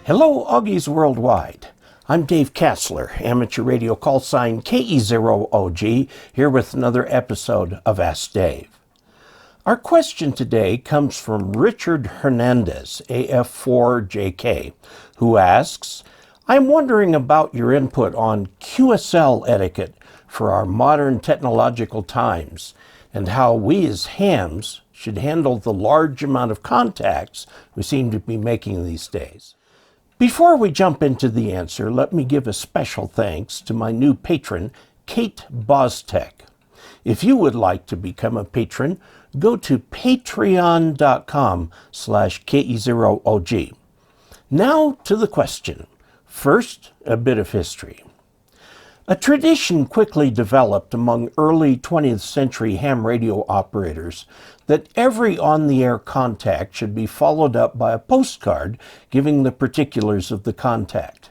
Hello, Augies Worldwide. I'm Dave Kassler, amateur radio call sign KE0OG, here with another episode of Ask Dave. Our question today comes from Richard Hernandez, AF4JK, who asks, I'm wondering about your input on QSL etiquette for our modern technological times and how we as hams should handle the large amount of contacts we seem to be making these days. Before we jump into the answer, let me give a special thanks to my new patron, Kate Bostek. If you would like to become a patron, go to patreon.com/KE0OG. Now to the question. First, a bit of history. A tradition quickly developed among early 20th century ham radio operators that every on-the-air contact should be followed up by a postcard giving the particulars of the contact.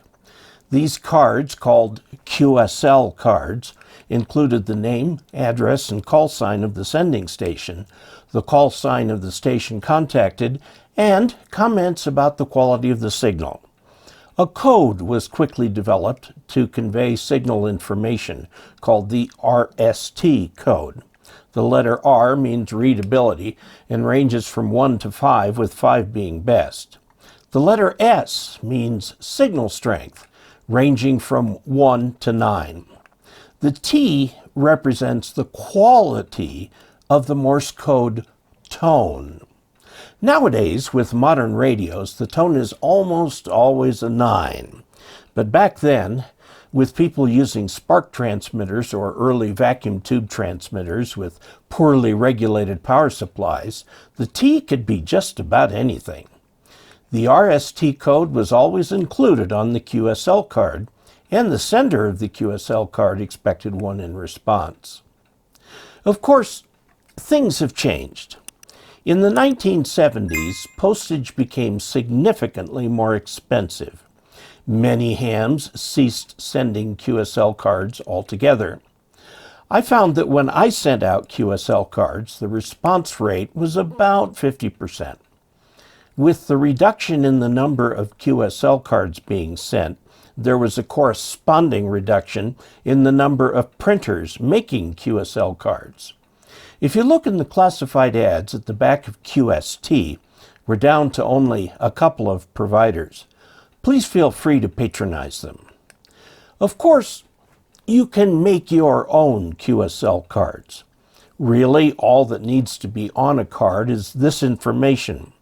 These cards, called QSL cards, included the name, address, and call sign of the sending station, the call sign of the station contacted, and comments about the quality of the signal. A code was quickly developed to convey signal information called the RST code. The letter R means readability and ranges from 1 to 5, with 5 being best. The letter S means signal strength, ranging from 1 to 9. The T represents the quality of the Morse code tone. Nowadays, with modern radios, the tone is almost always a 9. But back then, with people using spark transmitters or early vacuum tube transmitters with poorly regulated power supplies, the T could be just about anything. The RST code was always included on the QSL card, and the sender of the QSL card expected one in response. Of course, things have changed. In the 1970s, postage became significantly more expensive. Many hams ceased sending QSL cards altogether. I found that when I sent out QSL cards, the response rate was about 50%. With the reduction in the number of QSL cards being sent, there was a corresponding reduction in the number of printers making QSL cards. If you look in the classified ads at the back of QST, we're down to only a couple of providers. Please feel free to patronize them. Of course, you can make your own QSL cards. Really, all that needs to be on a card is this information: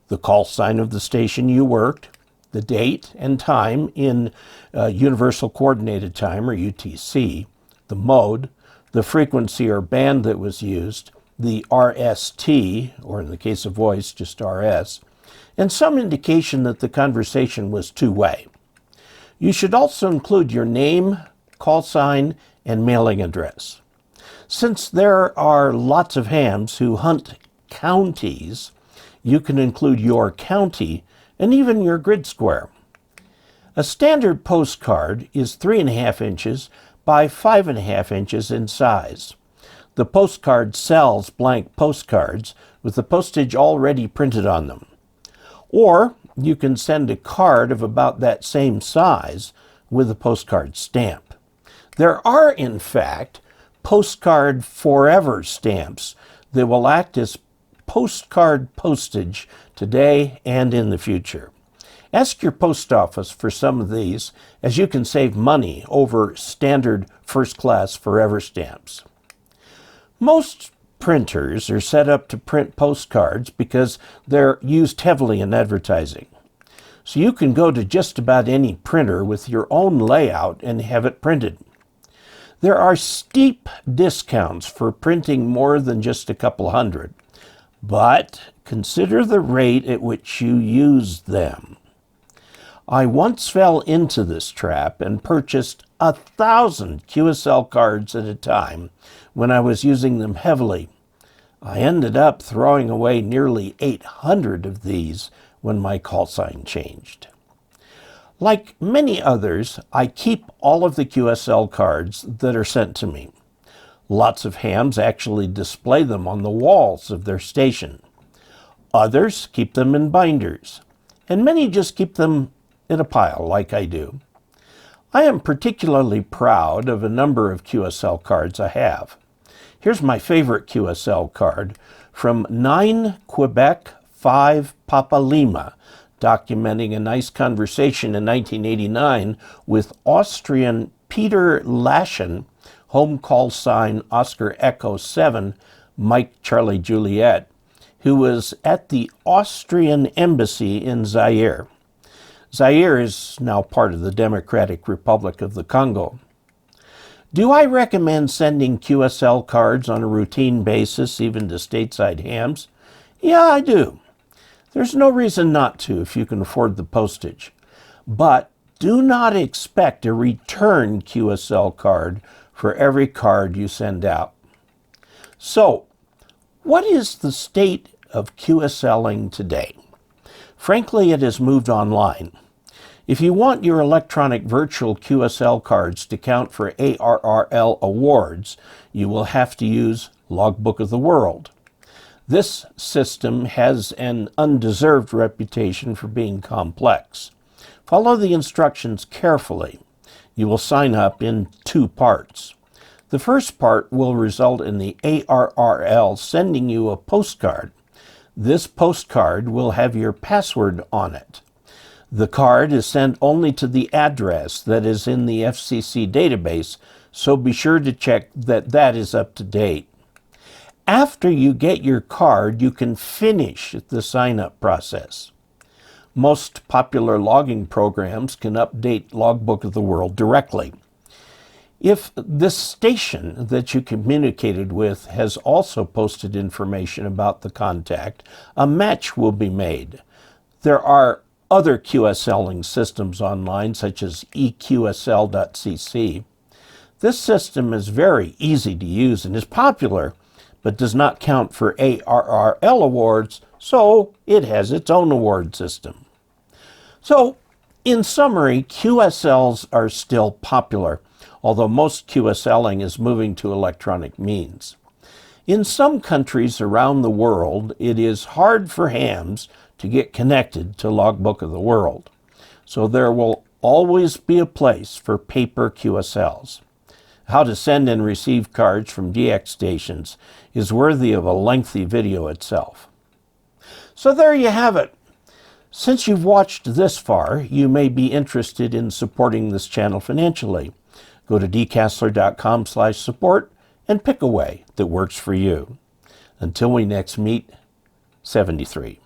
the call sign of the station you worked, the date and time in Universal Coordinated Time, or UTC, the mode, the frequency or band that was used, the RST, or in the case of voice, just RS, and some indication that the conversation was two-way. You should also include your name, call sign, and mailing address. Since there are lots of hams who hunt counties, you can include your county and even your grid square. A standard postcard is 3.5 inches by 5.5 inches in size. The postcard sells blank postcards with the postage already printed on them. Or you can send a card of about that same size with a postcard stamp. There are, in fact, postcard forever stamps that will act as postcard postage today and in the future. Ask your post office for some of these, as you can save money over standard first-class forever stamps. Most printers are set up to print postcards because they're used heavily in advertising. So you can go to just about any printer with your own layout and have it printed. There are steep discounts for printing more than just a couple hundred, but consider the rate at which you use them. I once fell into this trap and purchased 1,000 QSL cards at a time when I was using them heavily. I ended up throwing away nearly 800 of these when my call sign changed. Like many others, I keep all of the QSL cards that are sent to me. Lots of hams actually display them on the walls of their station. Others keep them in binders, and many just keep them in a pile like I do. I am particularly proud of a number of QSL cards I have. Here's my favorite QSL card from 9 Quebec 5 Papa Lima, documenting a nice conversation in 1989 with Austrian Peter Laschen, home call sign Oscar Echo 7, Mike Charlie Juliet, who was at the Austrian embassy in Zaire. Zaire is now part of the Democratic Republic of the Congo. Do I recommend sending QSL cards on a routine basis, even to stateside hams? Yeah, I do. There's no reason not to if you can afford the postage. But do not expect a return QSL card for every card you send out. So, what is the state of QSLing today? Frankly, it has moved online. If you want your electronic virtual QSL cards to count for ARRL awards, you will have to use Logbook of the World. This system has an undeserved reputation for being complex. Follow the instructions carefully. You will sign up in 2 parts. The first part will result in the ARRL sending you a postcard. This postcard will have your password on it. The card is sent only to the address that is in the FCC database, so be sure to check that that is up to date. After you get your card, you can finish the sign-up process. Most popular logging programs can update Logbook of the World directly. If this station that you communicated with has also posted information about the contact, a match will be made. There are other QSLing systems online, such as eqsl.cc. This system is very easy to use and is popular, but does not count for ARRL awards, so it has its own award system. So, in summary, QSLs are still popular, although most QSLing is moving to electronic means. In some countries around the world, it is hard for hams to get connected to Logbook of the World, so there will always be a place for paper QSLs. How to send and receive cards from DX stations is worthy of a lengthy video itself. So there you have it. Since you've watched this far, you may be interested in supporting this channel financially. Go to dcasler.com/support and pick a way that works for you. Until we next meet, 73.